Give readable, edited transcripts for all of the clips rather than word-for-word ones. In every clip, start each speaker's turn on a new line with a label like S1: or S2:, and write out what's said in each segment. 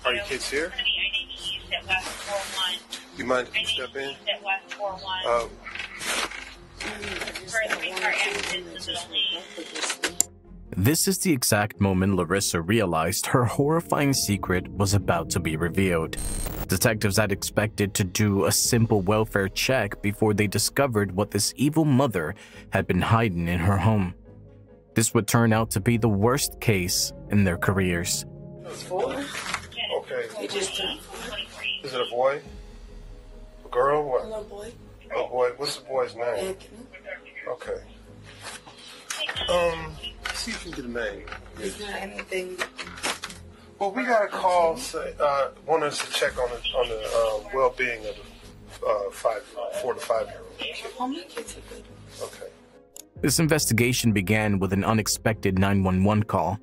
S1: Are your kids here? You mind if you step in?
S2: This is the exact moment Larissa realized her horrifying secret was about to be revealed. Detectives had expected to do a simple welfare check before they discovered what this evil mother had been hiding in her home. This would turn out to be the worst case in their careers.
S1: Okay. Is it a boy? A girl? What?
S3: No boy.
S1: A boy. What's the boy's name?
S3: Anthony.
S1: Okay. See if you can get a name.
S3: Is there anything?
S1: Well, we got a call want us to check on the well-being of the 4 to 5 year old kid.
S3: How many kids are good?
S1: Okay.
S2: This investigation began with an unexpected 911 call.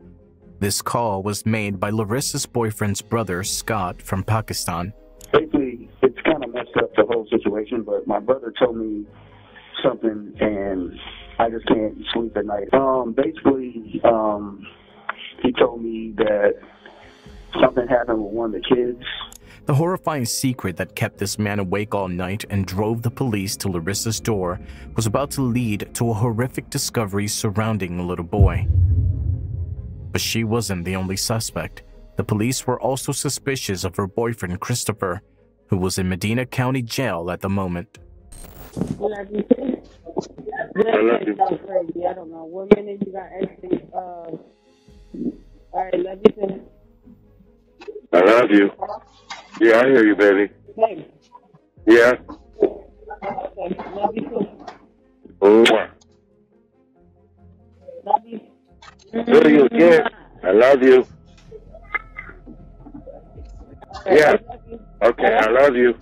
S2: This call was made by Larissa's boyfriend's brother, Scott, from Pakistan.
S4: Basically, it's kind of messed up the whole situation, but my brother told me something, and I just can't sleep at night. He told me that something happened with one of the kids.
S2: The horrifying secret that kept this man awake all night and drove the police to Larissa's door was about to lead to a horrific discovery surrounding the little boy. But she wasn't the only suspect. The police were also suspicious of her boyfriend, Christopher, who was in Medina County Jail at the moment.
S5: I love you. I don't know. What minute you got actually? All right, love you too.
S6: I love you. Yeah, I hear you, baby.
S5: Hey.
S6: Yeah.
S5: Okay, love you too.
S6: Mwah.
S5: Love you.
S6: Do you again? I love you. Yeah. Okay, I love you.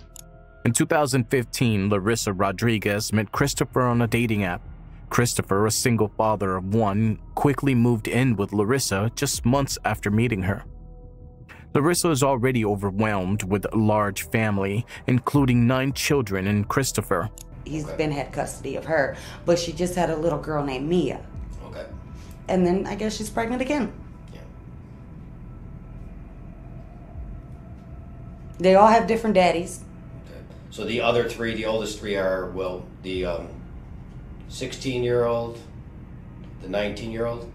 S2: In 2015, Larissa Rodriguez met Christopher on a dating app. Christopher, a single father of one, quickly moved in with Larissa just months after meeting her. Larissa is already overwhelmed with a large family, including 9 children and Christopher.
S7: He's had custody of her, but she just had a little girl named Mia.
S8: Okay.
S7: And then I guess she's pregnant again.
S8: Yeah.
S7: They all have different daddies.
S8: Okay. So the other 3, the oldest 3 are, well, the 16-year-old, the 19-year-old.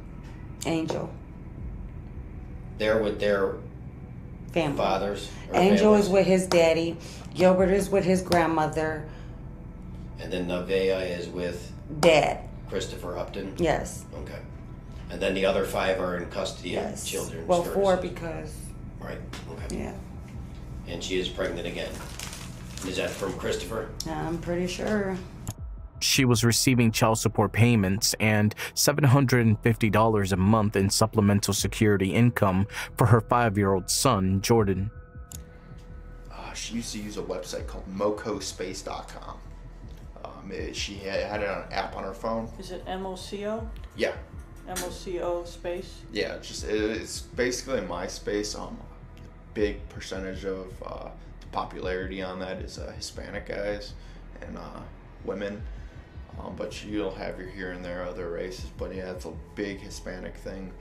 S7: Angel.
S8: They're with their
S7: family.
S8: Fathers.
S7: Angel
S8: families.
S7: is with his daddy. Gilbert is with his grandmother.
S8: And then Nevaeh is with
S7: Dad.
S8: Christopher Upton.
S7: Yes.
S8: Okay. And then the other 5 are in custody of children's
S7: Well,
S8: services.
S7: 4 because.
S8: Right. Okay.
S7: Yeah.
S8: And she is pregnant again. Is that from Christopher?
S7: I'm pretty sure.
S2: She was receiving child support payments and $750 a month in supplemental security income for her 5-year-old son, Jordan.
S9: She used to use a website called mocospace.com. She had it on an app on her phone.
S10: Is it MOCO?
S9: Yeah.
S10: MOCO space?
S9: Yeah, it's basically MySpace. Big percentage of the popularity on that is Hispanic guys and women. But you'll have your here and there other races. But yeah, it's a big Hispanic thing.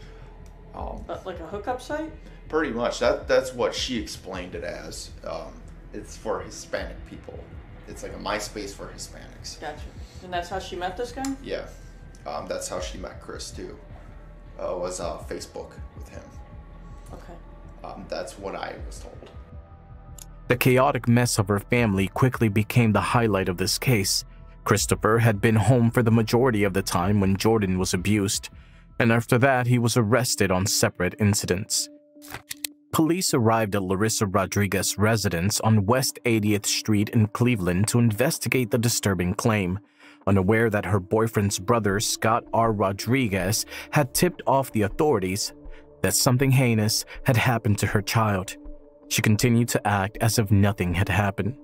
S10: Like a hookup site?
S9: Pretty much. That's what she explained it as. It's for Hispanic people. It's like a MySpace for Hispanics.
S10: Gotcha. And that's how she met this guy?
S9: Yeah. That's how she met Chris too. Was Facebook with him.
S10: Okay.
S9: That's what I was told.
S2: The chaotic mess of her family quickly became the highlight of this case. Christopher had been home for the majority of the time when Jordan was abused, and after that he was arrested on separate incidents. Police arrived at Larissa Rodriguez's residence on West 80th Street in Cleveland to investigate the disturbing claim, unaware that her boyfriend's brother, Scott R. Rodriguez, had tipped off the authorities that something heinous had happened to her child. She continued to act as if nothing had happened.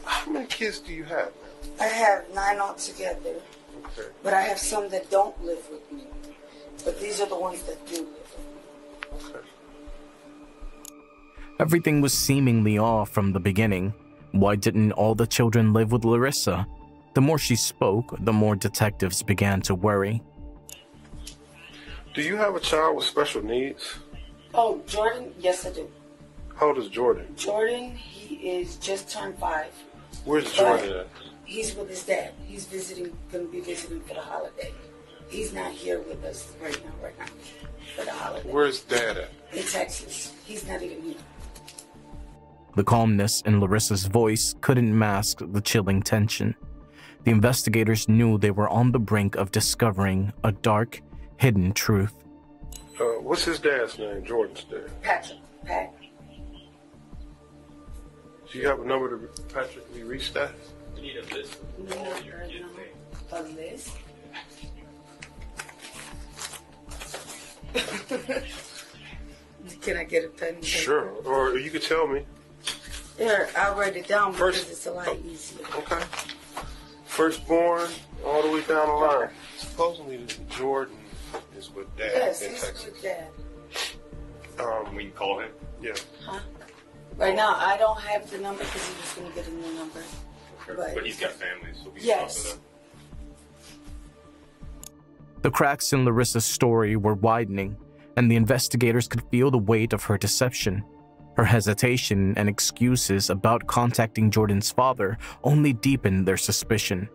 S1: How many kids do you have?
S3: I have 9 altogether.
S1: Okay.
S3: But I have some that don't live with me. But these are the ones that do live with me.
S1: Okay.
S2: Everything was seemingly off from the beginning. Why didn't all the children live with Larissa? The more she spoke, the more detectives began to worry.
S1: Do you have a child with special needs?
S3: Oh, Jordan? Yes, I do.
S1: How old is Jordan?
S3: Jordan, he is just turned 5.
S1: Where's Jordan at?
S3: He's with his dad. He's gonna be visiting for the holiday. He's not here with us right now, for the holiday.
S1: Where's Dad at?
S3: In Texas. He's not even here.
S2: The calmness in Larissa's voice couldn't mask the chilling tension. The investigators knew they were on the brink of discovering a dark, hidden truth.
S1: What's his dad's name? Jordan's dad.
S3: Patrick. Pat.
S1: Do you have a number to Patrick? We reach that?
S11: We need a list of all your kids' names.
S3: A list? Can I get a pen?
S1: Sure. Or you could tell me.
S3: Here, I'll write it down because it's a lot easier.
S1: Okay. Firstborn, all the way down the line. Supposedly Jordan is with Dad
S3: Yes,
S1: in
S3: he's
S1: Texas.
S3: with Dad.
S11: We can call him.
S1: Yeah.
S3: Huh? Right now, I don't have the number because he was going to get a new number.
S11: But he's got family, so we can
S3: Yes.
S11: talk to them.
S2: The cracks in Larissa's story were widening, and the investigators could feel the weight of her deception. Her hesitation and excuses about contacting Jordan's father only deepened their suspicion.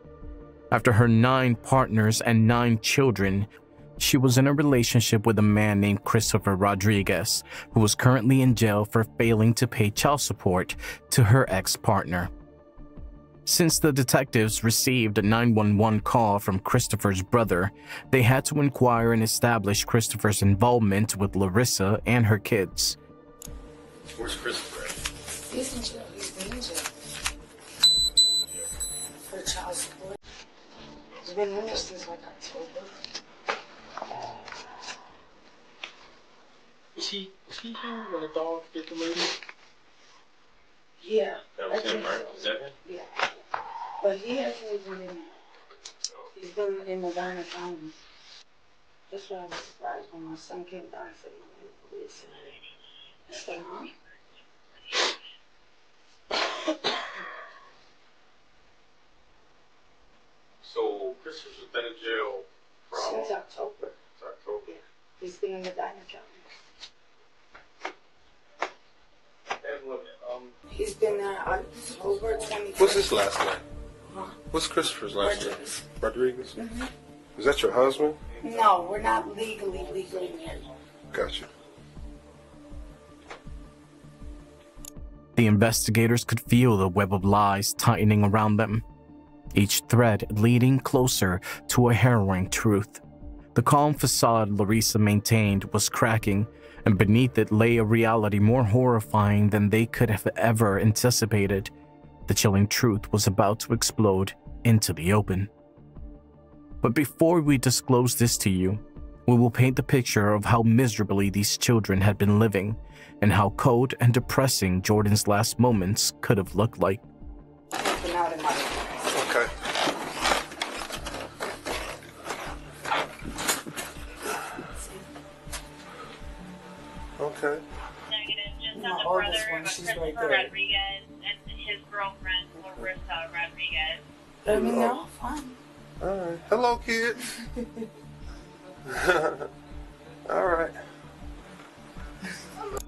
S2: After her 9 partners and 9 children, she was in a relationship with a man named Christopher Rodriguez, who was currently in jail for failing to pay child support to her ex-partner. Since the detectives received a 911 call from Christopher's brother, they had to inquire and establish Christopher's involvement with Larissa and her kids.
S11: Where's Christopher at?
S3: He's in jail. He's been in jail. For child support. He's been in there since like October.
S11: Was he here when the dog hit the lady?
S3: Yeah.
S11: That was
S3: I
S11: him,
S3: think
S11: right?
S3: so.
S11: Is that him?
S3: Yeah. But he hasn't even been. He's been in Medina County. That's why I was surprised when my son came down and said he went to police. I said, huh?
S11: So Christopher's been in jail from
S3: Since October.
S11: October.
S3: Yeah. He's been in Medina County.
S11: And look,
S3: He's been there October 20.
S1: What's his last name?
S3: Huh?
S1: What's Christopher's last name?
S3: Rodriguez.
S1: Rodriguez?
S3: Mm-hmm.
S1: Is that your husband?
S3: No, we're not legally married.
S1: Gotcha.
S2: The investigators could feel the web of lies tightening around them, each thread leading closer to a harrowing truth. The calm facade Larissa maintained was cracking, and beneath it lay a reality more horrifying than they could have ever anticipated. The chilling truth was about to explode into the open. But before we disclose this to you, we will paint the picture of how miserably these children had been living, and how cold and depressing Jordan's last moments could have looked like.
S1: Okay. Okay.
S12: Negative. Just
S3: My
S12: on the
S3: oldest
S12: brother
S3: one,
S12: of
S3: she's right
S12: Christopher
S3: there.
S12: Rodriguez and his girlfriend Larissa Rodriguez.
S3: Let me know. Fine.
S1: All right. Hello, kids. All right.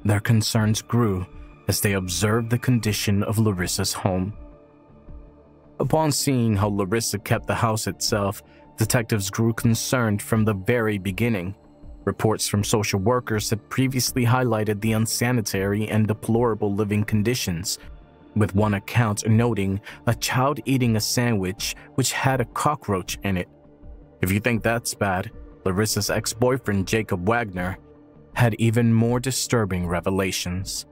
S2: Their concerns grew as they observed the condition of Larissa's home. Upon seeing how Larissa kept the house itself, detectives grew concerned from the very beginning. Reports from social workers had previously highlighted the unsanitary and deplorable living conditions, with one account noting a child eating a sandwich which had a cockroach in it. If you think that's bad, Larissa's ex-boyfriend Jacob Wagner had even more disturbing revelations.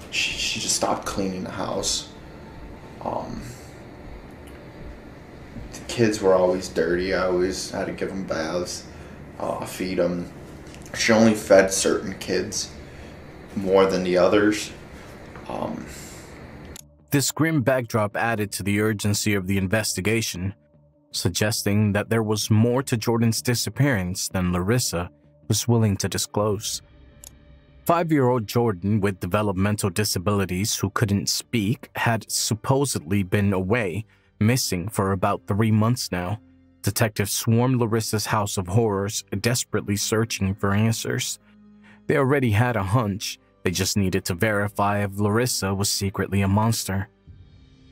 S9: She just stopped cleaning the house. The kids were always dirty. I always had to give them baths, feed them. She only fed certain kids more than the others.
S2: This grim backdrop added to the urgency of the investigation, suggesting that there was more to Jordan's disappearance than Larissa was willing to disclose. 5-year-old Jordan with developmental disabilities who couldn't speak had supposedly been away, missing for about 3 months now. Detectives swarmed Larissa's house of horrors, desperately searching for answers. They already had a hunch. They just needed to verify if Larissa was secretly a monster.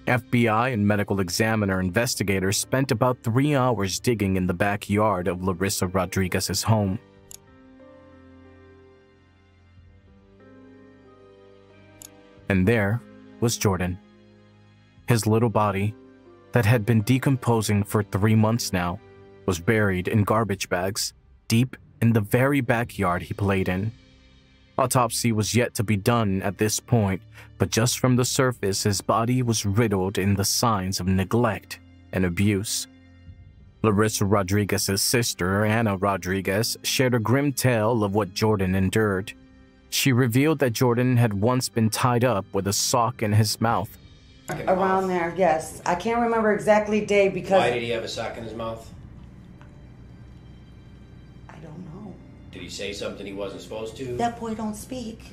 S2: FBI and medical examiner investigators spent about 3 hours digging in the backyard of Larissa Rodriguez's home. And there was Jordan. His little body, that had been decomposing for 3 months now, was buried in garbage bags, deep in the very backyard he played in. Autopsy was yet to be done at this point, but just from the surface, his body was riddled in the signs of neglect and abuse. Larissa Rodriguez's sister, Anna Rodriguez, shared a grim tale of what Jordan endured. She revealed that Jordan had once been tied up with a sock in his mouth.
S7: Around there, yes. I can't remember exactly day because...
S8: Why did he have a sock in his mouth?
S7: I don't know.
S8: Did he say something he wasn't supposed to?
S7: That boy don't speak.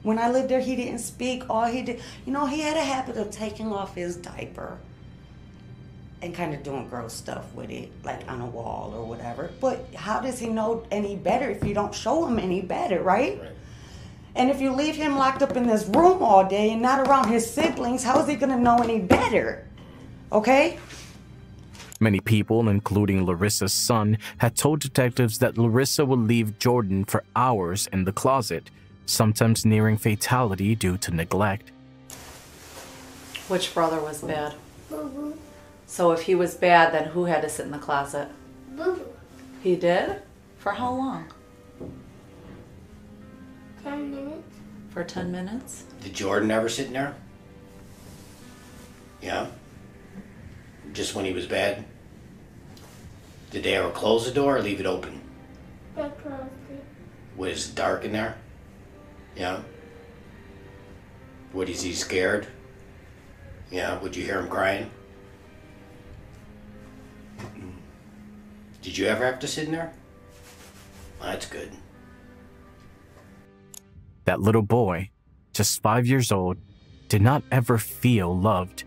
S7: When I lived there, he didn't speak. All he did... You know, he had a habit of taking off his diaper and kind of doing gross stuff with it, like on a wall or whatever. But how does he know any better if you don't show him any better, right? And if you leave him locked up in this room all day and not around his siblings, how is he going to know any better? Okay?
S2: Many people, including Larissa's son, had told detectives that Larissa would leave Jordan for hours in the closet, sometimes nearing fatality due to neglect.
S13: Which brother was bad?
S14: Boo-boo.
S13: So if he was bad, then who had to sit in the closet?
S14: Boo-boo.
S13: He did? For how long?
S14: 10 minutes.
S13: For 10 minutes?
S8: Did Jordan ever sit in there? Yeah? Just when he was bad? Did they ever close the door or leave it open?
S14: They closed it.
S8: Was it dark in there? Yeah? Was he scared? Yeah? Would you hear him crying? Did you ever have to sit in there? Well, that's good.
S2: That little boy, just 5 years old, did not ever feel loved.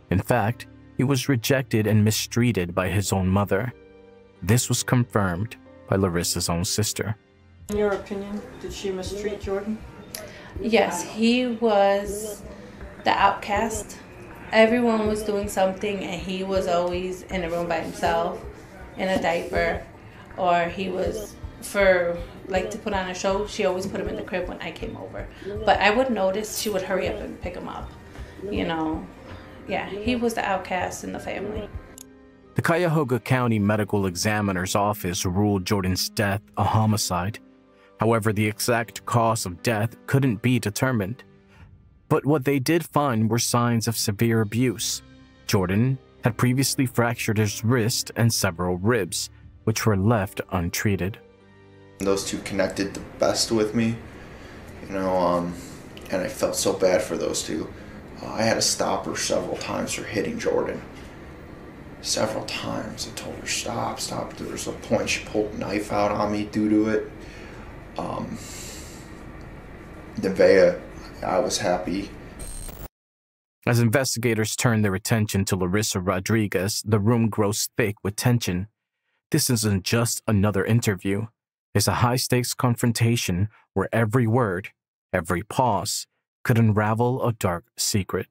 S2: In fact, he was rejected and mistreated by his own mother. This was confirmed by Larissa's own sister.
S10: In your opinion, did she mistreat Jordan?
S15: Yes, he was the outcast. Everyone was doing something and he was always in a room by himself, in a diaper, or he was, for like to put on a show, she always put him in the crib when I came over. But I would notice she would hurry up and pick him up, you know. Yeah, he was the outcast in the family.
S2: The Cuyahoga County Medical Examiner's Office ruled Jordan's death a homicide. However, the exact cause of death couldn't be determined. But what they did find were signs of severe abuse. Jordan had previously fractured his wrist and several ribs, which were left untreated.
S9: Those two connected the best with me, you know, and I felt so bad for those two. I had to stop her several times for hitting Jordan. Several times. I told her, stop, stop. There was a point she pulled a knife out on me due to it. Nevaeh, I was happy.
S2: As investigators turned their attention to Larissa Rodriguez, the room grows thick with tension. This isn't just another interview. It's a high-stakes confrontation where every word, every pause, could unravel a dark secret.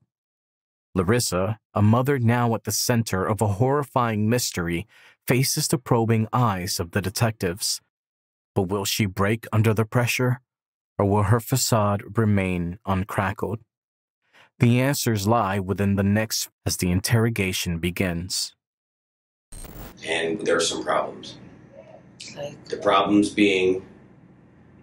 S2: Larissa, a mother now at the center of a horrifying mystery, faces the probing eyes of the detectives. But will she break under the pressure, or will her facade remain uncrackled? The answers lie within the next as the interrogation begins.
S8: And there's some problems. The problems being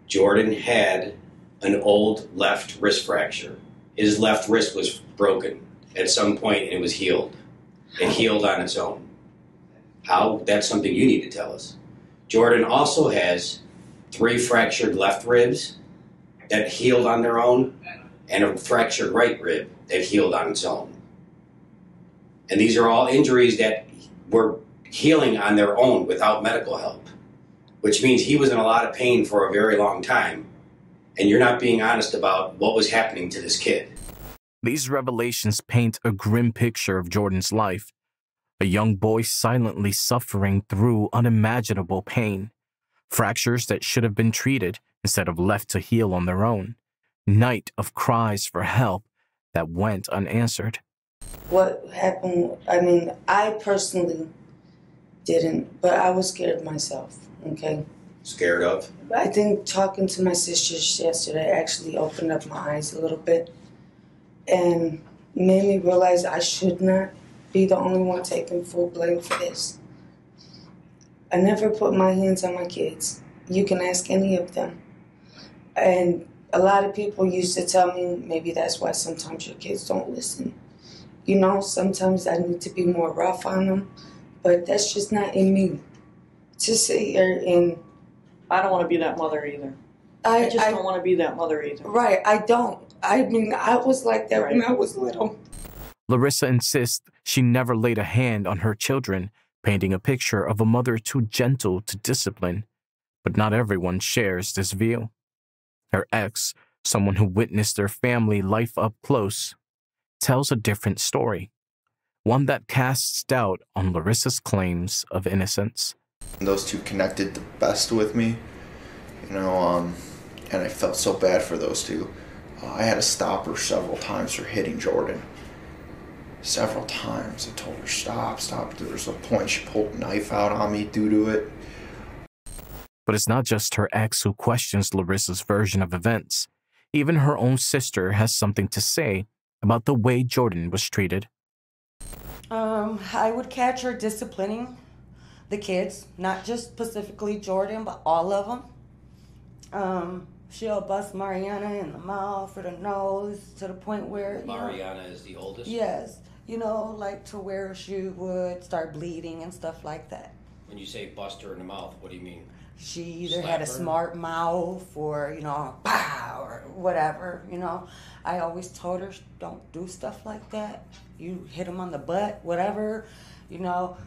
S8: Jordan had an old left wrist fracture. His left wrist was broken at some point and it was healed. It healed on its own. How? That's something you need to tell us. Jordan also has 3 fractured left ribs that healed on their own and a fractured right rib that healed on its own. And these are all injuries that were healing on their own without medical help, which means he was in a lot of pain for a very long time, and you're not being honest about what was happening to this kid.
S2: These revelations paint a grim picture of Jordan's life, a young boy silently suffering through unimaginable pain. Fractures that should have been treated instead of left to heal on their own. Night of cries for help that went unanswered.
S7: What happened, I mean, I personally didn't, but I was scared myself, okay?
S8: Scared of?
S7: I think talking to my sisters yesterday actually opened up my eyes a little bit and made me realize I should not be the only one taking full blame for this. I never put my hands on my kids. You can ask any of them. And a lot of people used to tell me maybe that's why sometimes your kids don't listen. You know, sometimes I need to be more rough on them, but that's just not in me. To sit here and...
S10: I don't want to be that mother either. I just don't want to be that mother either.
S7: Right, I don't. I mean, I was like that when I was little.
S2: Larissa insists she never laid a hand on her children, painting a picture of a mother too gentle to discipline. But not everyone shares this view. Her ex, someone who witnessed their family life up close, tells a different story, one that casts doubt on Larissa's claims of innocence.
S9: Those two connected the best with me, you know, and I felt so bad for those two. I had to stop her several times for hitting Jordan. Several times. I told her, stop. There was a point she pulled a knife out on me due to it.
S2: But it's not just her ex who questions Larissa's version of events. Even her own sister has something to say about the way Jordan was treated.
S7: I would catch her disciplining the kids, not just specifically Jordan, but all of them. She'll bust Mariana in the mouth or the nose to the point where...
S8: Mariana is the oldest?
S7: Yes. You know, like to where she would start bleeding and stuff like that.
S8: When you say bust her in the mouth, what do you mean?
S7: She either had a smart mouth or, you know, pow, or whatever, you know. I always told her, don't do stuff like that. You hit them on the butt, whatever, you know.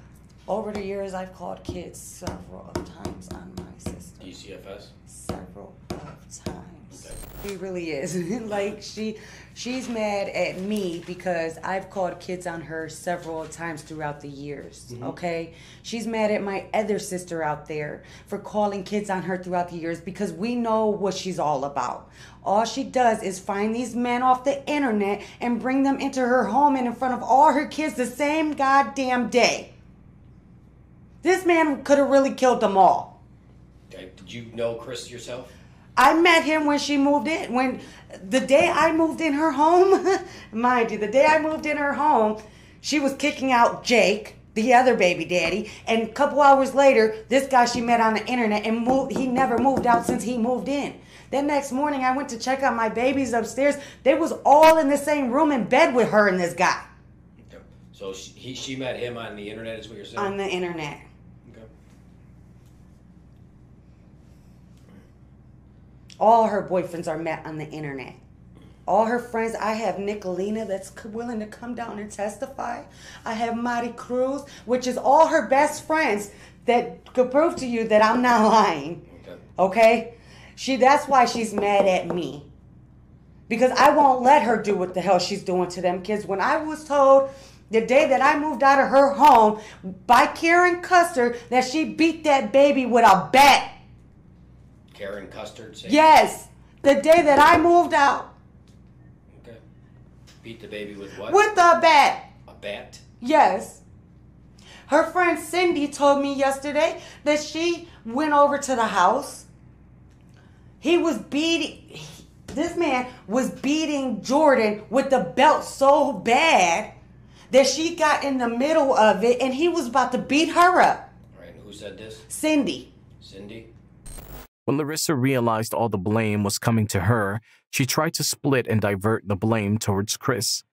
S7: Over the years, I've called kids several times on my sister.
S8: DCFS?
S7: Several of times.
S8: Okay.
S7: She really is. Like, she's mad at me because I've called kids on her several times throughout the years, okay? She's mad at my other sister out there for calling kids on her throughout the years because we know what she's all about. All she does is find these men off the internet and bring them into her home and in front of all her kids the same goddamn day. This man could have really killed them all.
S8: Okay. Did you know Chris yourself?
S7: I met him when she moved in. When the day I moved in her home, mind you, the day I moved in her home, she was kicking out Jake, the other baby daddy, and a couple hours later, this guy she met on the internet and he never moved out since he moved in. Then next morning, I went to check out my babies upstairs. They was all in the same room in bed with her and this guy.
S8: Okay. So she met him on the internet, is what you're saying?
S7: On the internet. All her boyfriends are met on the internet. All her friends, I have Nicolina that's willing to come down and testify. I have Mari Cruz, which is all her best friends that could prove to you that I'm not lying. Okay? That's why she's mad at me. Because I won't let her do what the hell she's doing to them kids. When I was told the day that I moved out of her home by Karen Custer that she beat that baby with a bat.
S8: Karen Custard?
S7: Yes. The day that I moved out.
S8: Okay. Beat the baby with what?
S7: With a bat.
S8: A bat?
S7: Yes. Her friend Cindy told me yesterday that she went over to the house. This man was beating Jordan with the belt so bad that she got in the middle of it and he was about to beat her up.
S8: All right. Who said this?
S7: Cindy.
S8: Cindy?
S2: When Larissa realized all the blame was coming to her, she tried to split and divert the blame towards Chris.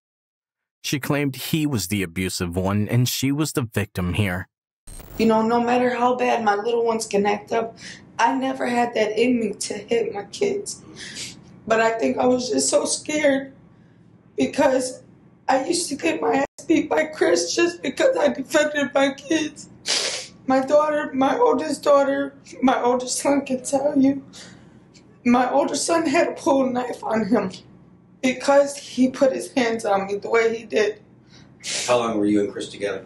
S2: She claimed he was the abusive one and she was the victim here.
S3: You know, no matter how bad my little ones can act up, I never had that in me to hit my kids. But I think I was just so scared because I used to get my ass beat by Chris just because I defended my kids. My daughter, my oldest son can tell you, my older son had to pull a knife on him because he put his hands on me the way he did.
S8: How long were you and Chris together?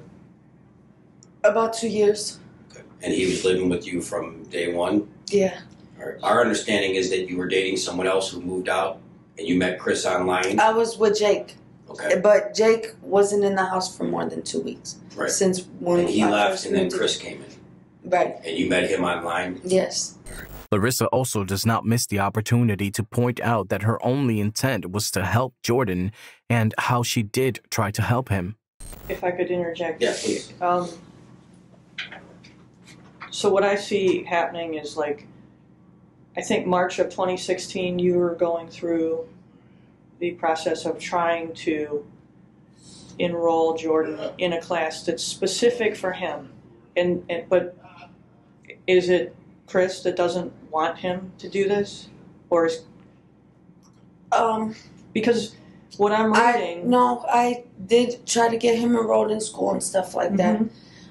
S3: About 2 years.
S8: Okay. And he was living with you from day one?
S3: Yeah.
S8: Our understanding is that you were dating someone else who moved out, and you met Chris online.
S3: I was with Jake.
S8: Okay.
S3: But Jake wasn't in the house for more than 2 weeks.
S8: Right.
S3: Since when
S8: and he
S3: I
S8: left,
S3: first
S8: and then
S3: moved
S8: Chris
S3: in.
S8: came in.
S3: Right.
S8: And you met him online?
S3: Yes.
S2: Larissa also does not miss the opportunity to point out that her only intent was to help Jordan and how she did try to help him.
S10: If I could interject.
S8: Yeah, please.
S10: So what I see happening is, like, I think March of 2016, you were going through the process of trying to enroll Jordan in a class that's specific for him. But is it Chris that doesn't want him to do this? Or is... Because what I'm reading...
S3: I did try to get him enrolled in school and stuff like that.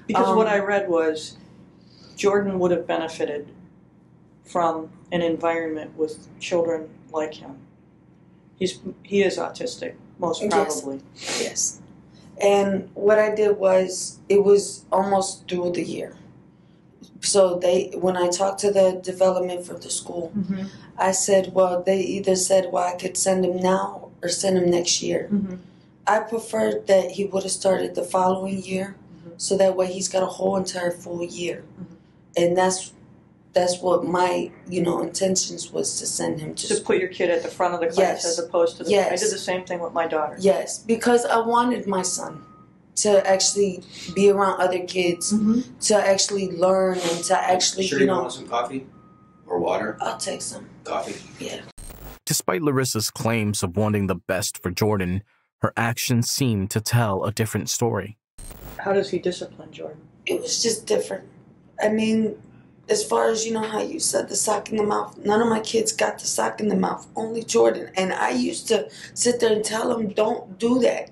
S10: Because what I read was Jordan would have benefited from an environment with children like him. He is autistic, most probably.
S3: Yes. And what I did was, it was almost through the year. So when I talked to the development for the school, I said, well, they either said, well, I could send him now or send him next year. I preferred that he would have started the following year, so that way he's got a whole entire full year. And that's what my, intentions was, to send him to
S10: Just put your kid at the front of the class as opposed to the... I did the same thing with my daughter.
S3: Yes, because I wanted my son to actually be around other kids, to actually learn and to actually,
S8: Sure you want some coffee? Or water?
S3: I'll take some.
S8: Coffee?
S3: Yeah.
S2: Despite Larissa's claims of wanting the best for Jordan, her actions seemed to tell a different story.
S10: How does he discipline Jordan?
S3: It was just different. I mean, as far as, how you said the sock in the mouth, none of my kids got the sock in the mouth, only Jordan. And I used to sit there and tell him, don't do that.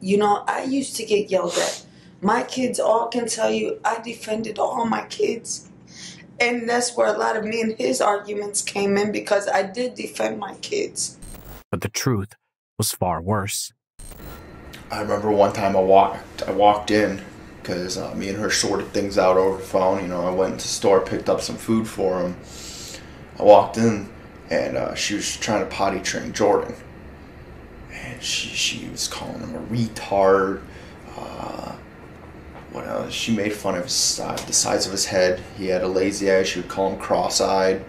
S3: I used to get yelled at. My kids all can tell you I defended all my kids. And that's where a lot of me and his arguments came in, because I did defend my kids.
S2: But the truth was far worse.
S9: I remember one time I walked in, because me and her sorted things out over the phone. I went into the store, picked up some food for him. I walked in, and she was trying to potty train Jordan. And she was calling him a retard. What else? She made fun of the size of his head. He had a lazy eye. She would call him cross-eyed.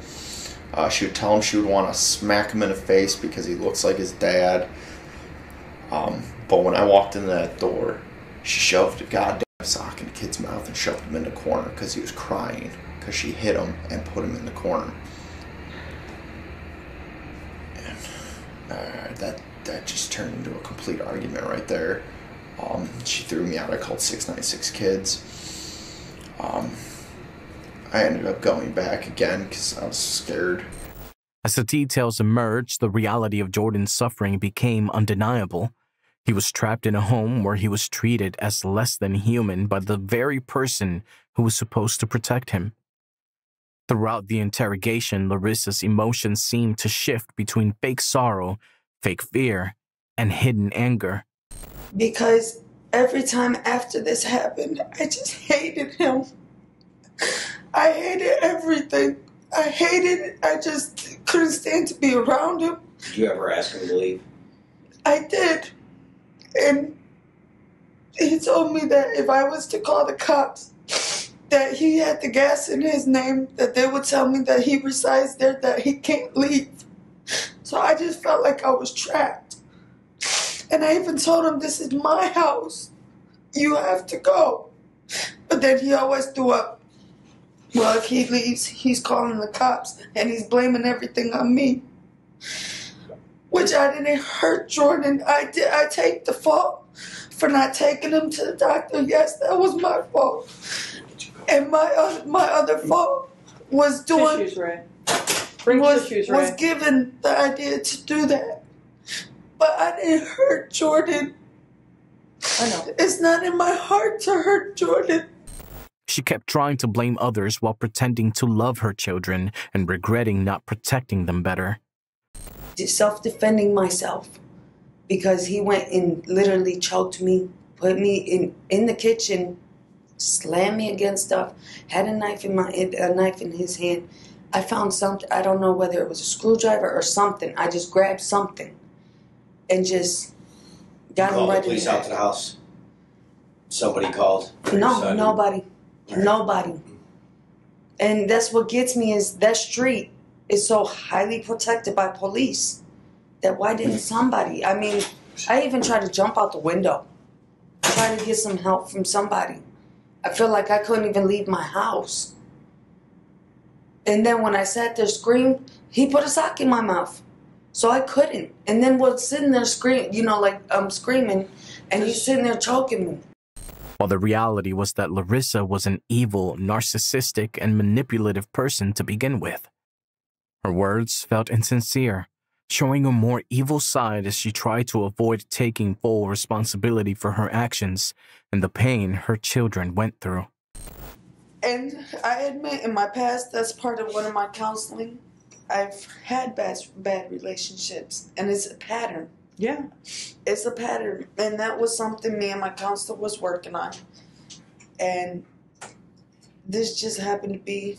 S9: She would tell him she would want to smack him in the face because he looks like his dad. But when I walked in that door, she shoved a goddamn sock in the kid's mouth and shoved him in the corner because he was crying, because she hit him and put him in the corner. And that just turned into a complete argument right there. She threw me out. I called 696 Kids. I ended up going back again because I was scared.
S2: As the details emerged, the reality of Jordan's suffering became undeniable. He was trapped in a home where he was treated as less than human by the very person who was supposed to protect him. Throughout the interrogation, Larissa's emotions seemed to shift between fake sorrow, fake fear, and hidden anger.
S3: Because every time after this happened, I just hated him. I hated everything. I just couldn't stand to be around him.
S8: Did you ever ask him to leave?
S3: I did. And he told me that if I was to call the cops, that he had the gas in his name, that they would tell me that he resides there, that he can't leave. So I just felt like I was trapped. And I even told him, this is my house. You have to go. But then he always threw up. Well, if he leaves, he's calling the cops and he's blaming everything on me. Which I didn't hurt Jordan. I take the fault for not taking him to the doctor. Yes, that was my fault. And my other fault was doing...
S10: Tissues, Ray. Bring tissues, Ray.
S3: Was given the idea to do that. But I didn't hurt Jordan.
S10: I know.
S3: It's not in my heart to hurt Jordan.
S2: She kept trying to blame others while pretending to love her children and regretting not protecting them better.
S3: Self-defending myself, because he went and literally choked me, put me in the kitchen, slammed me against stuff, had a knife in his hand,
S7: I found something. I don't know whether it was a screwdriver or something. I just grabbed something and just got him
S8: Called the
S7: right in
S8: police
S7: the
S8: out
S7: head.
S8: to the house. Somebody called.
S7: No, nobody.
S8: Right.
S7: Nobody. And that's what gets me is that street is so highly protected by police that why didn't somebody? I mean, I even tried to jump out the window, try to get some help from somebody. I feel like I couldn't even leave my house. And then when I sat there screamed, he put a sock in my mouth. So I couldn't. And then was sitting there screaming, you know, like I'm screaming, and he's sitting there choking me.
S2: While the reality was that Larissa was an evil, narcissistic, and manipulative person to begin with. Her words felt insincere, showing a more evil side as she tried to avoid taking full responsibility for her actions and the pain her children went through.
S7: And I admit in my past, that's part of one of my counseling. I've had bad relationships, and it's a pattern.
S10: Yeah.
S7: It's a pattern, and that was something me and my counselor was working on. And this just happened to be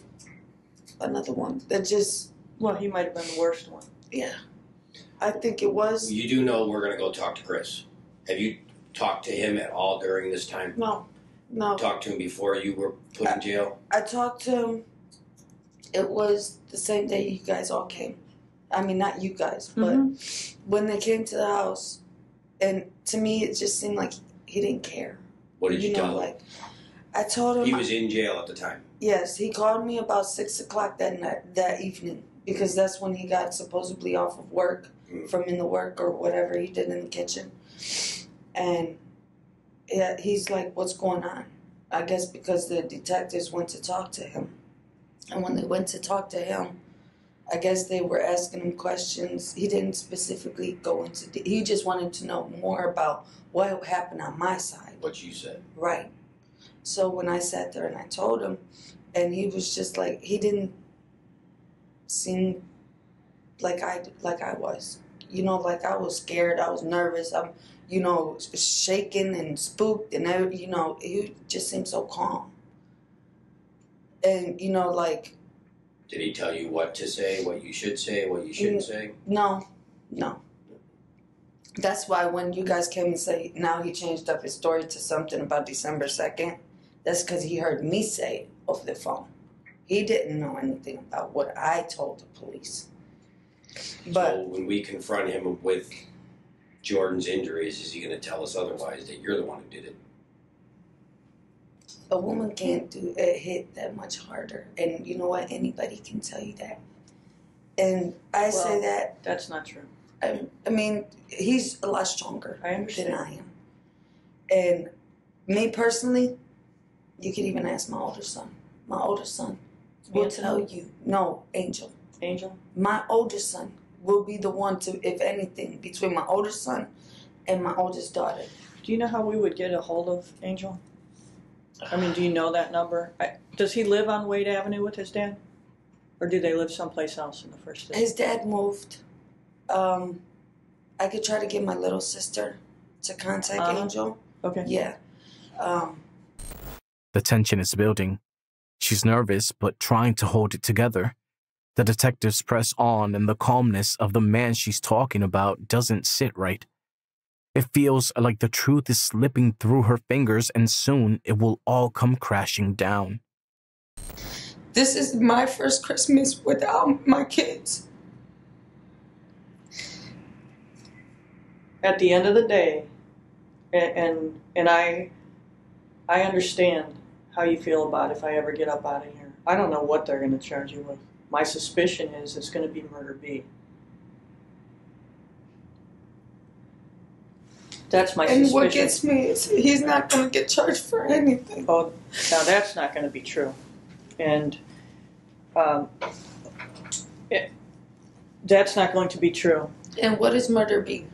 S7: another one that just...
S10: Well, he might have been the worst one.
S7: Yeah. I think it was.
S8: You do know we're going to go talk to Chris. Have you talked to him at all during this time?
S7: No.
S8: Talked to him before you were put in jail?
S7: I talked to him. It was the same day you guys all came. I mean, not you guys, but when they came to the house, and to me, it just seemed like he didn't care.
S8: What did you tell him?
S7: Like, I told him
S8: He was in jail at the time.
S7: Yes, he called me about 6 o'clock that evening because that's when he got supposedly off of work from in the work or whatever he did in the kitchen, and he's like, "What's going on?" I guess because the detectives went to talk to him, and when they went to talk to him, I guess they were asking him questions. He didn't specifically go into. He just wanted to know more about what happened on my side.
S8: What you said.
S7: Right. So when I sat there and I told him, and he was just like, he didn't seem like I was. You know, like I was scared. I was nervous. I'm, you know, shaking and spooked, and you know, he just seemed so calm. And you know, like.
S8: Did he tell you what to say, what you should say, what you shouldn't say?
S7: No. That's why when you guys came and say now he changed up his story to something about December 2nd, that's because he heard me say it over the phone. He didn't know anything about what I told the police. But
S8: so when we confront him with Jordan's injuries, is he going to tell us otherwise, that you're the one who did it?
S7: A woman can't do it hit that much harder. And you know what? Anybody can tell you that. And I say that.
S10: That's not true.
S7: I mean, he's a lot stronger
S10: than
S7: I am. And me personally, you could even ask my older son. My older son will tell you. No, Angel.
S10: Angel?
S7: My older son will be the one to, if anything, between my older son and my oldest daughter.
S10: Do you know how we would get a hold of Angel? I mean, do you know that number? Does he live on Wade Avenue with his dad? Or do they live someplace else in the first day?
S7: His dad moved. I could try to get my little sister to contact Angel.
S10: Okay.
S7: Yeah.
S2: The tension is building. She's nervous, but trying to hold it together. The detectives press on, and the calmness of the man she's talking about doesn't sit right. It feels like the truth is slipping through her fingers, and soon it will all come crashing down.
S7: This is my first Christmas without my kids.
S10: At the end of the day, and I understand how you feel about if I ever get up out of here. I don't know what they're going to charge you with. My suspicion is it's going to be murder B. That's my suspicion.
S7: And what gets me is he's not going to get charged for anything.
S10: Oh, now that's not going to be true. And that's not going to be true.
S7: And what is murder B?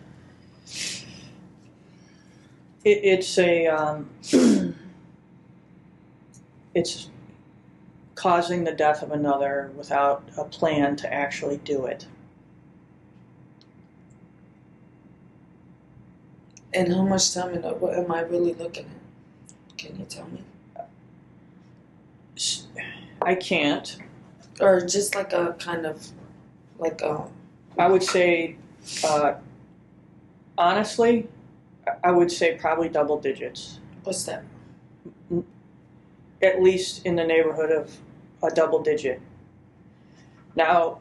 S10: It's a it's causing the death of another without a plan to actually do it.
S7: And how much time and what am I really looking at? Can you tell me?
S10: I can't.
S3: Or just like a kind of, like a...
S10: I would say, honestly, I would say probably double digits.
S3: What's that?
S10: At least in the neighborhood of a double digit. Now,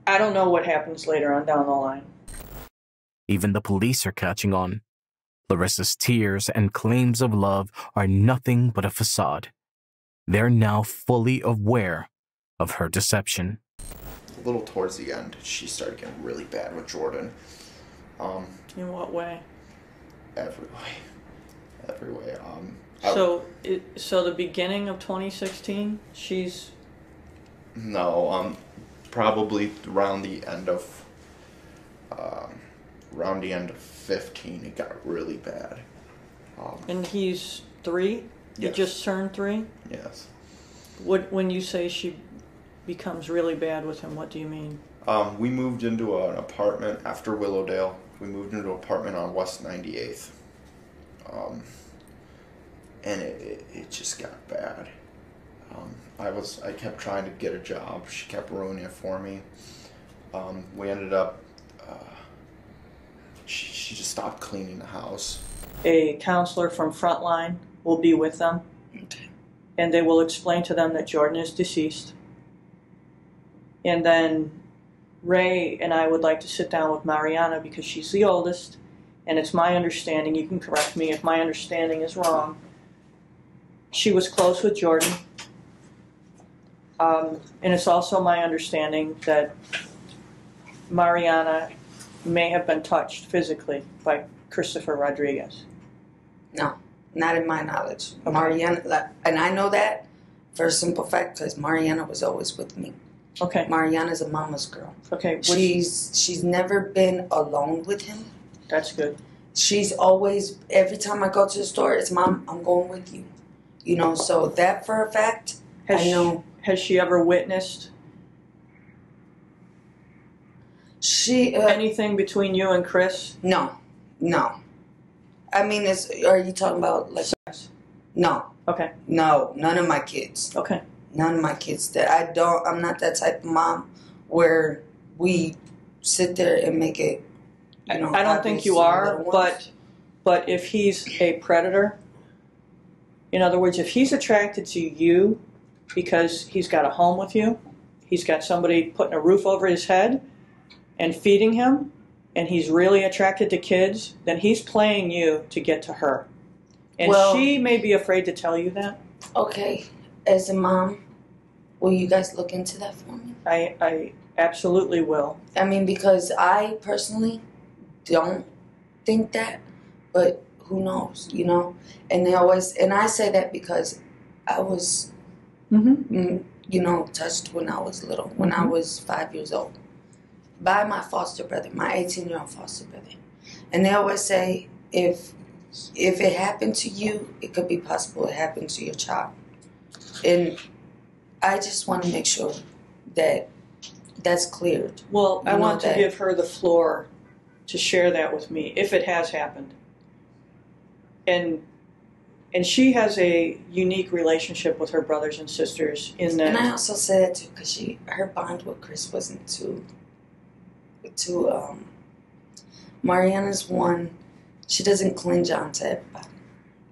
S10: I don't know what happens later on down the line.
S2: Even the police are catching on. Larissa's tears and claims of love are nothing but a facade. They're now fully aware of her deception.
S9: A little towards the end, she started getting really bad with Jordan.
S10: In what way?
S9: Every way. Every way.
S10: So the beginning of 2016, she's...
S9: No, probably around the end of 15, it got really bad.
S10: And he's 3? He
S9: Yes.
S10: just turned 3?
S9: Yes.
S10: When you say she becomes really bad with him, what do you mean?
S9: We moved into an apartment after Willowdale. We moved into an apartment on West 98th. And it just got bad. I kept trying to get a job. She kept ruining it for me. We ended up, she just stopped cleaning the house.
S10: A counselor from Frontline will be with them.
S3: Okay.
S10: And they will explain to them that Jordan is deceased. And then Ray and I would like to sit down with Mariana because she's the oldest. And it's my understanding, you can correct me if my understanding is wrong, she was close with Jordan. And it's also my understanding that Mariana may have been touched physically by Christopher Rodriguez.
S3: No, not in my knowledge.
S10: Okay.
S3: Mariana, and I know that for a simple fact because Mariana was always with me.
S10: Okay.
S3: Mariana's a mama's girl.
S10: Okay.
S3: She's never been alone with him.
S10: That's good.
S3: She's always, every time I go to the store, it's Mom, I'm going with you. You know, so that for a fact, I know.
S10: Has she ever witnessed
S3: She
S10: anything between you and Chris?
S3: No. I mean, are you talking about like
S10: sex?
S3: No.
S10: Okay.
S3: No, none of my kids.
S10: Okay.
S3: None of my kids. I'm not that type of mom where we sit there and make it. You know,
S10: I don't think you are, but if he's a predator, in other words, if he's attracted to you because he's got a home with you, he's got somebody putting a roof over his head and feeding him, and he's really attracted to kids, then he's playing you to get to her. And she may be afraid to tell you that.
S3: Okay. As a mom, will you guys look into that for me?
S10: I absolutely will.
S3: I mean, because I personally don't think that, but who knows, you know? And I say that because I was, you know, touched when I was little, when I was 5 years old, by my foster brother, my 18-year-old foster brother. And they always say, if it happened to you, it could be possible it happened to your child. And I just want to make sure that that's cleared.
S10: Well, I want to give her the floor to share that with me, if it has happened. And she has a unique relationship with her brothers and sisters in that.
S3: And I also say that too, because her bond with Chris wasn't too. Mariana's one. She doesn't cling on to everybody.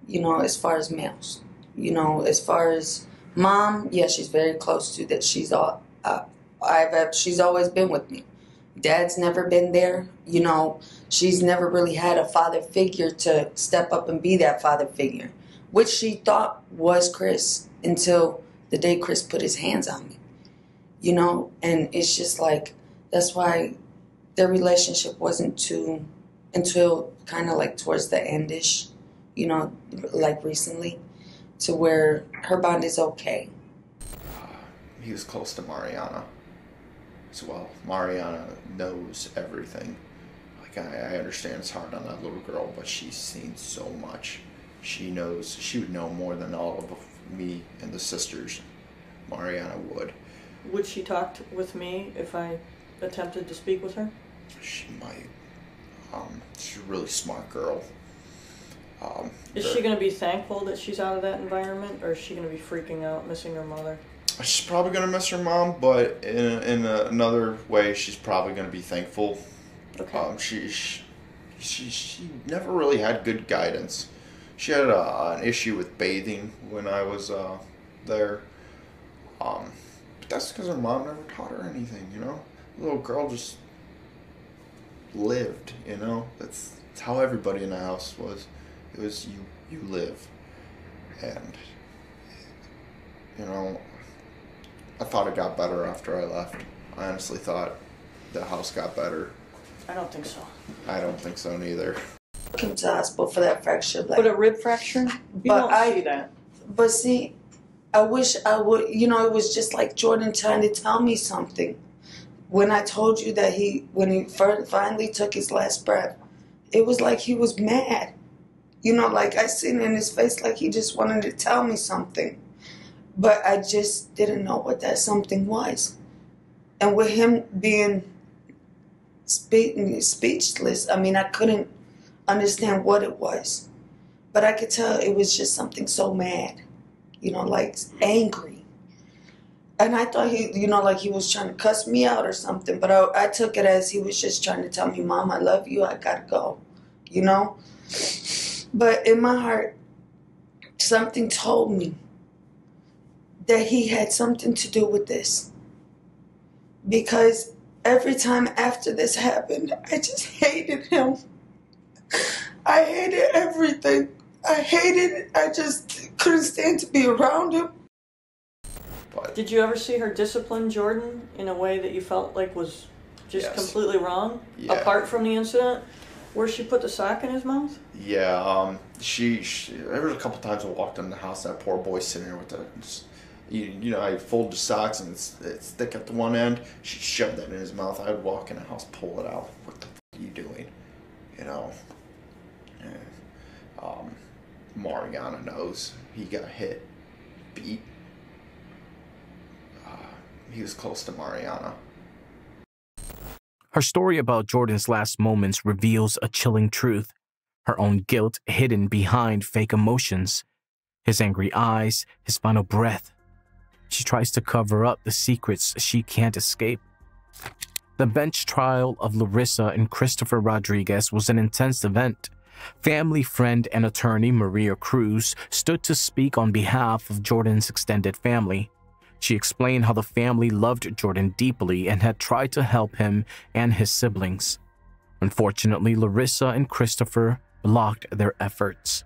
S3: You know, as far as males. You know, as far as mom, yeah, she's very close to that. She's always been with me. Dad's never been there. You know, she's never really had a father figure to step up and be that father figure, which she thought was Chris until the day Chris put his hands on me. You know, and it's just like, that's why their relationship wasn't too, until kind of like towards the end-ish, you know, like recently, to where her bond is okay.
S9: He was close to Mariana as well. Mariana knows everything. Like, I understand it's hard on that little girl, but she's seen so much. She knows, she would know more than all of me and the sisters. Mariana would.
S10: Would she talk with me if I attempted to speak with her?
S9: She might. She's a really smart girl.
S10: Is she going to be thankful that she's out of that environment, or is she going to be freaking out, missing her mother?
S9: She's probably gonna miss her mom, but in another way, she's probably gonna be thankful.
S10: Okay.
S9: She never really had good guidance. She had an issue with bathing when I was there. But that's because her mom never taught her anything, you know? The little girl just lived, you know? That's how everybody in the house was. It was you live. And, you know, I thought it got better after I left. I honestly thought the house got better.
S10: I don't think so.
S9: I don't think so neither.
S3: Came to the hospital for that fracture.
S10: But a rib fracture? You don't see that.
S3: But see, I wish I would, you know, it was just like Jordan trying to tell me something. When I told you that when he finally took his last breath, it was like he was mad. You know, like I seen in his face like he just wanted to tell me something. But I just didn't know what that something was. And with him being speechless, I mean, I couldn't understand what it was. But I could tell it was just something so mad, you know, like angry. And I thought he, you know, like he was trying to cuss me out or something. But I took it as he was just trying to tell me, Mom, I love you, I gotta go, you know. But in my heart, something told me that he had something to do with this. Because every time after this happened, I just hated him. I hated everything. I just couldn't stand to be around him.
S10: Did you ever see her discipline Jordan in a way that you felt like was just completely wrong?
S9: Yeah.
S10: Apart from the incident where she put the sock in his mouth?
S9: Yeah, she there was a couple times I walked in the house and that poor boy sitting there with the, you know, I fold the socks and it's thick at the one end. She shoved that in his mouth. I would walk in the house, pull it out. What the f*** are you doing? You know? And, Mariana knows. He got hit, beat. He was close to Mariana.
S2: Her story about Jordan's last moments reveals a chilling truth. Her own guilt hidden behind fake emotions. His angry eyes, his final breath. She tries to cover up the secrets she can't escape. The bench trial of Larissa and Christopher Rodriguez was an intense event. Family friend and attorney Maria Cruz stood to speak on behalf of Jordan's extended family. She explained how the family loved Jordan deeply and had tried to help him and his siblings. Unfortunately, Larissa and Christopher blocked their efforts.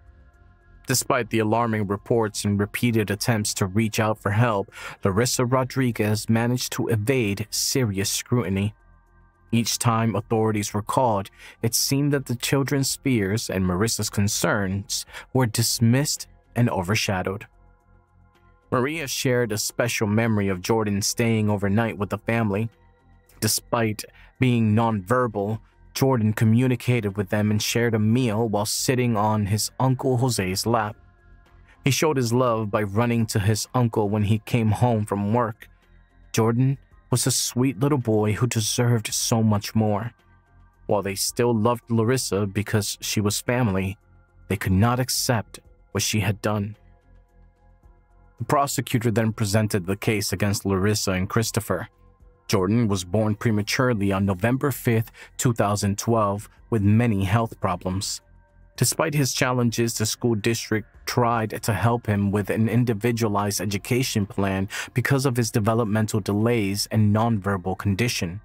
S2: Despite the alarming reports and repeated attempts to reach out for help, Larissa Rodriguez managed to evade serious scrutiny. Each time authorities were called, it seemed that the children's fears and Marissa's concerns were dismissed and overshadowed. Maria shared a special memory of Jordan staying overnight with the family. Despite being nonverbal, Jordan communicated with them and shared a meal while sitting on his Uncle Jose's lap. He showed his love by running to his uncle when he came home from work. Jordan was a sweet little boy who deserved so much more. While they still loved Larissa because she was family, they could not accept what she had done. The prosecutor then presented the case against Larissa and Christopher. Jordan was born prematurely on November 5, 2012, with many health problems. Despite his challenges, the school district tried to help him with an individualized education plan because of his developmental delays and nonverbal condition.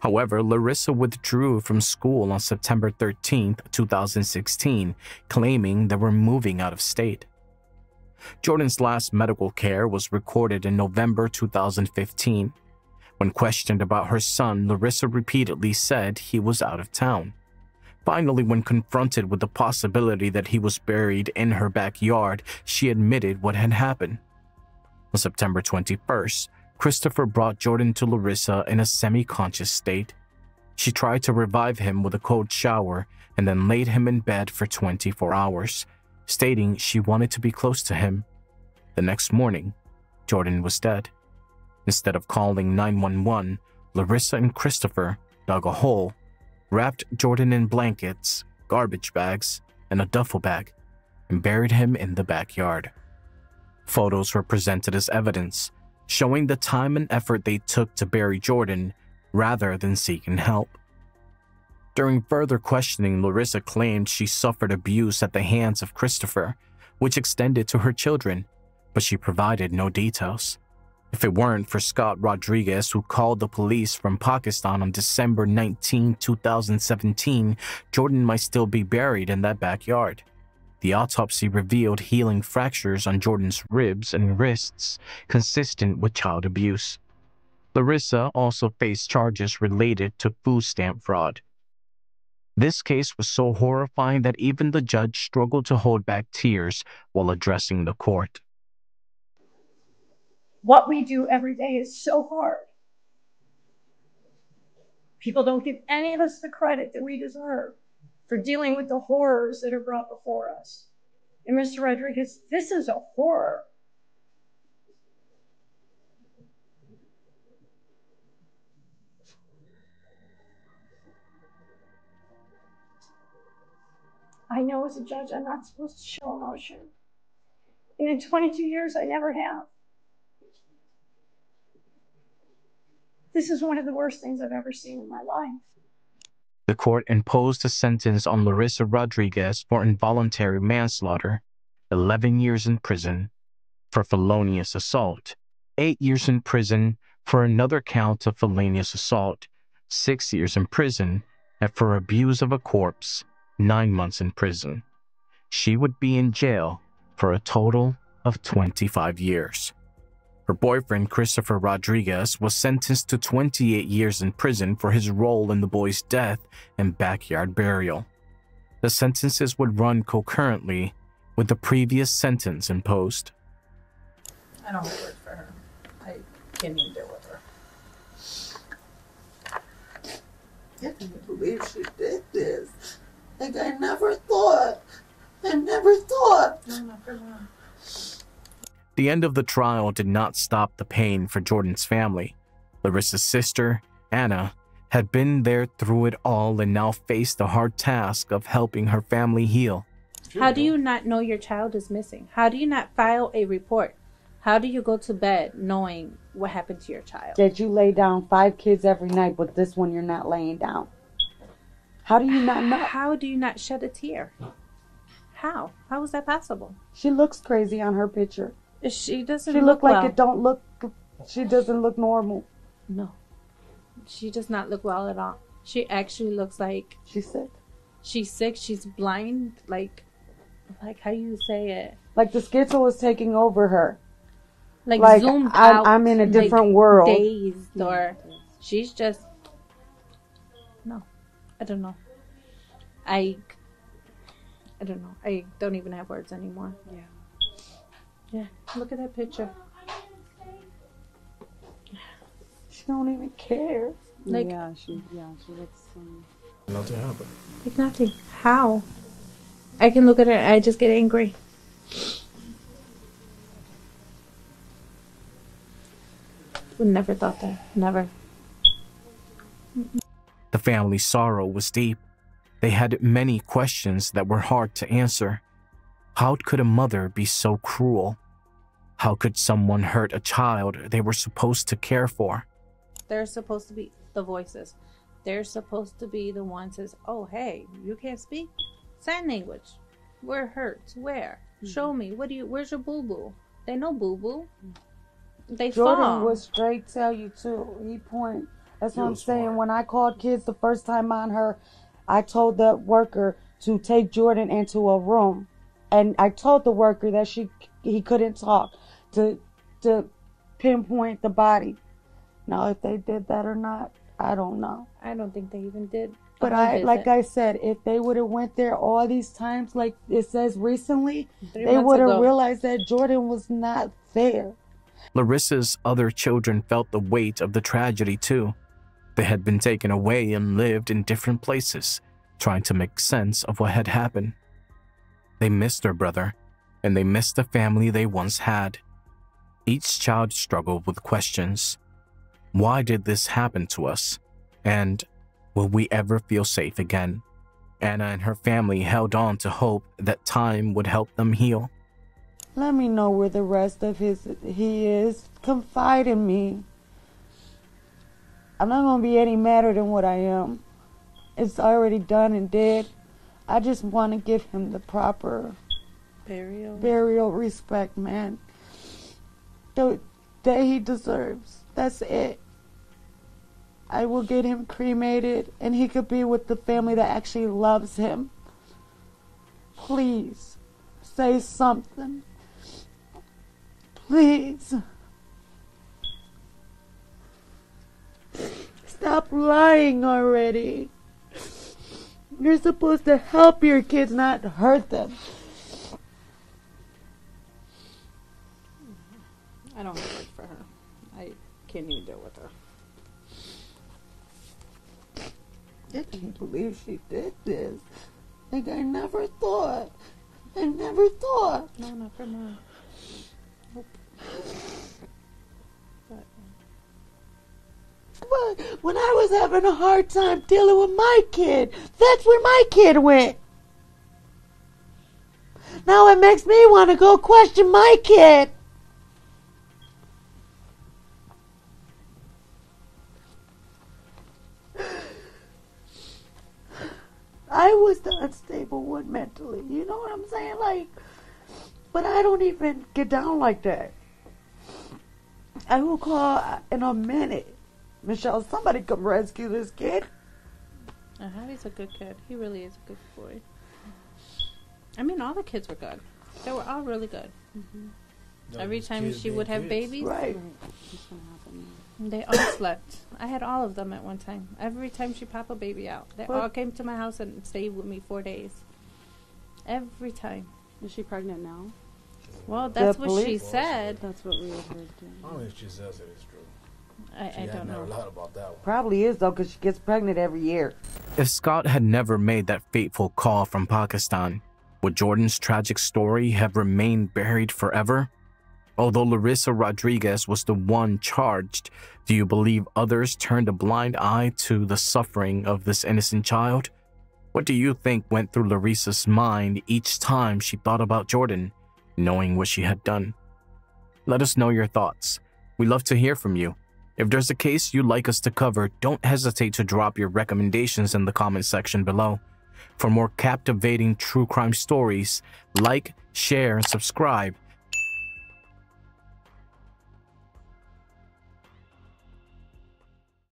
S2: However, Larissa withdrew from school on September 13, 2016, claiming they were moving out of state. Jordan's last medical care was recorded in November 2015. When questioned about her son, Larissa repeatedly said he was out of town. Finally, when confronted with the possibility that he was buried in her backyard, she admitted what had happened. On September 21st, Christopher brought Jordan to Larissa in a semi-conscious state. She tried to revive him with a cold shower and then laid him in bed for 24 hours, stating she wanted to be close to him. The next morning, Jordan was dead. Instead of calling 911, Larissa and Christopher dug a hole, wrapped Jordan in blankets, garbage bags, and a duffel bag, and buried him in the backyard. Photos were presented as evidence. showing the time and effort they took to bury Jordan rather than seeking help. During further questioning, Larissa claimed she suffered abuse at the hands of Christopher, which extended to her children, but she provided no details. If it weren't for Scott Rodriguez, who called the police from Pakistan on December 19, 2017, Jordan might still be buried in that backyard. The autopsy revealed healing fractures on Jordan's ribs and wrists, consistent with child abuse. Larissa also faced charges related to food stamp fraud. This case was so horrifying that even the judge struggled to hold back tears while addressing the court.
S16: What we do every day is so hard. People don't give any of us the credit that we deserve for dealing with the horrors that are brought before us. And Mr. Rodriguez, this is a horror. I know as a judge I'm not supposed to show emotion. And in 22 years, I never have. This is one of the worst things I've ever seen in my life.
S2: The court imposed a sentence on Larissa Rodriguez for involuntary manslaughter, 11 years in prison; for felonious assault, 8 years in prison; for another count of felonious assault, 6 years in prison; and for abuse of a corpse, 9 months in prison. She would be in jail for a total of 25 years. Her boyfriend, Christopher Rodriguez, was sentenced to 28 years in prison for his role in the boy's death and backyard burial. The sentences would run concurrently with the previous sentence imposed.
S17: I don't have words for her. I can't even deal with her.
S3: I can't believe she did this. Like, I never thought. No, not for long.
S2: The end of the trial did not stop the pain for Jordan's family. Larissa's sister, Anna, had been there through it all and now faced the hard task of helping her family heal.
S15: How do you not know your child is missing? How do you not file a report? How do you go to bed knowing what happened to your child?
S7: That you lay down 5 kids every night, but this one you're not laying down. How do you not know?
S15: How do you not shed a tear? How? How is that possible?
S7: She looks crazy on her picture.
S15: She doesn't
S7: She
S15: look
S7: like
S15: well.
S7: it don't look. She doesn't look normal.
S15: No. She does not look well at all. She actually looks like
S7: she's sick.
S15: She's sick. She's blind. Like how do you say it?
S7: Like the schizo is taking over her.
S15: Like zoomed
S7: I'm,
S15: out.
S7: I'm in a different
S15: like
S7: world.
S15: Dazed or she's just no. I don't know. I don't know. I don't even have words anymore.
S7: Yeah.
S15: Yeah. Look at that picture.
S7: She don't even care.
S15: Like
S7: she looks.
S2: Nothing happened.
S15: Like nothing. How? I can look at her and I just get angry. Would never thought that. Never.
S2: The family's sorrow was deep. They had many questions that were hard to answer. How could a mother be so cruel? How could someone hurt a child they were supposed to care for?
S15: They're supposed to be the voices. They're supposed to be the ones that, oh, hey, you can't speak? Sign language. We're hurt. Where? Show me. Where's your boo-boo? They know boo-boo. They
S7: Jordan
S15: fall.
S7: would straight tell you too. He point. That's what I'm saying.
S2: smart.
S7: When I called kids the first time on her, I told the worker to take Jordan into a room, and I told the worker that he couldn't talk to pinpoint the body. Now, if they did that or not, I don't know.
S15: I don't think they even did.
S7: But like I said, if they would have went there all these times, like it says recently,
S15: 3
S7: they
S15: months
S7: would have
S15: ago.
S7: realized that Jordan was not there.
S2: Larissa's other children felt the weight of the tragedy too. They had been taken away and lived in different places, trying to make sense of what had happened. They missed their brother, and they missed the family they once had. Each child struggled with questions. Why did this happen to us? And will we ever feel safe again? Anna and her family held on to hope that time would help them heal.
S7: Let me know where the rest of he is. Confide in me. I'm not going to be any madder than what I am. It's already done and dead. I just want to give him the proper burial respect, man. That he deserves. That's it. I will get him cremated and he could be with the family that actually loves him. Please, say something. Please. Stop lying already. You're supposed to help your kids, not hurt them.
S17: I don't have words for her. I can't even deal with her.
S7: I can't believe she did this. Like, I never thought. I never thought.
S17: No, not for now. Nope.
S7: But when I was having a hard time dealing with my kid, that's where my kid went. Now it makes me want to go question my kid. I was the unstable one mentally. You know what I'm saying? Like, but I don't even get down like that. I will call in a minute. Michelle, somebody come rescue this kid.
S17: He's a good kid. He really is a good boy. I mean, all the kids were good. They were all really good. Mm-hmm. Every time she would have babies,
S7: right.
S17: They all slept. I had all of them at one time. Every time she popped a baby out, they all came to my house and stayed with me 4 days. Every time.
S18: Is she pregnant now?
S17: Well, that's what she said.
S18: That's what we heard.
S19: I don't know if she says it is true.
S17: I don't know
S19: a lot about that one.
S7: Probably is, though, because she gets pregnant every year.
S2: If Scott had never made that fateful call from Pakistan, would Jordan's tragic story have remained buried forever? Although Larissa Rodriguez was the one charged, do you believe others turned a blind eye to the suffering of this innocent child? What do you think went through Larissa's mind each time she thought about Jordan, knowing what she had done? Let us know your thoughts. We love to hear from you. If there's a case you'd like us to cover, don't hesitate to drop your recommendations in the comment section below. For more captivating true crime stories, like, share, and subscribe